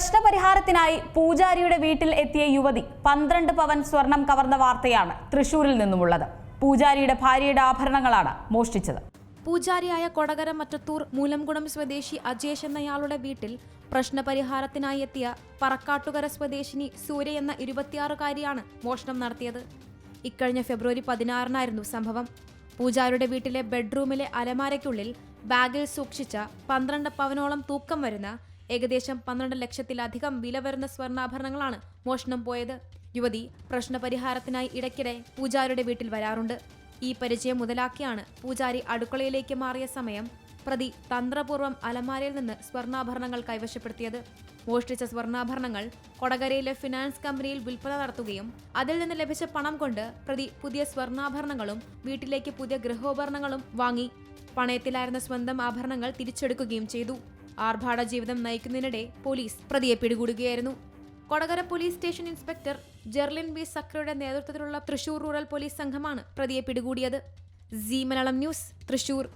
പ്രശ്നപരിഹാരത്തിനായി പൂജാരിയുടെ വീട്ടിൽ എത്തിയ യുവതി 12 പവൻ സ്വർണം കവർന്ന വാർത്തയാണ് തൃശൂരിൽ നിന്നുമുള്ളത്. പൂജാരിയുടെ ഭാര്യയുടെ ആഭരണങ്ങളാണ് മോഷ്ടിച്ചത്. പൂജാരിയായ കൊടകര മറ്റത്തൂർ മൂലംകുളം സ്വദേശി അജേഷ് എന്നയാളുടെ വീട്ടിൽ പ്രശ്നപരിഹാരത്തിനായി എത്തിയ പറക്കാട്ടുകര സ്വദേശിനി സൂര്യ എന്ന 26-കാരിയാണ് മോഷണം നടത്തിയത്. ഇക്കഴിഞ്ഞ ഫെബ്രുവരി 16-നായിരുന്നു സംഭവം. പൂജാരിയുടെ വീട്ടിലെ ബെഡ്റൂമിലെ അലമാരയ്ക്കുള്ളിൽ ബാഗിൽ സൂക്ഷിച്ച 12 പവനോളം തൂക്കം വരുന്ന ഏകദേശം 12 ലക്ഷത്തിലധികം വില വരുന്ന സ്വർണ്ണാഭരണങ്ങളാണ് മോഷണം പോയത്. യുവതി പ്രശ്നപരിഹാരത്തിനായി ഇടയ്ക്കിടെ പൂജാരിയുടെ വീട്ടിൽ വരാറുണ്ട്. ഈ പരിചയം മുതലാക്കിയാണ് പൂജാരി അടുക്കളയിലേക്ക് മാറിയ സമയം പ്രതി തന്ത്രപൂർവ്വം അലമാരയിൽ നിന്ന് സ്വർണ്ണാഭരണങ്ങൾ കൈവശപ്പെടുത്തിയത്. മോഷ്ടിച്ച സ്വർണ്ണാഭരണങ്ങൾ കൊടകരയിലെ ഫിനാൻസ് കമ്പനിയിൽ വിൽപ്പന നടത്തുകയും അതിൽ നിന്ന് ലഭിച്ച പണം കൊണ്ട് പ്രതി പുതിയ സ്വർണ്ണാഭരണങ്ങളും വീട്ടിലേക്ക് പുതിയ ഗൃഹോപകരണങ്ങളും വാങ്ങി. പണയത്തിലായിരുന്ന സ്വന്തം ആഭരണങ്ങൾ തിരിച്ചെടുക്കുകയും ചെയ്തു. ആർഭാട ജീവിതം നയിക്കുന്നതിനിടെ പോലീസ് പ്രതിയെ പിടികൂടുകയായിരുന്നു. Kodakara police station inspector Jerlin B സക്രയുടെ നേതൃത്വത്തിലുള്ള തൃശൂർ റൂറൽ പോലീസ് സംഘമാണ് പ്രതിയെ പിടികൂടിയത്. C Malayalam news, Thrissur.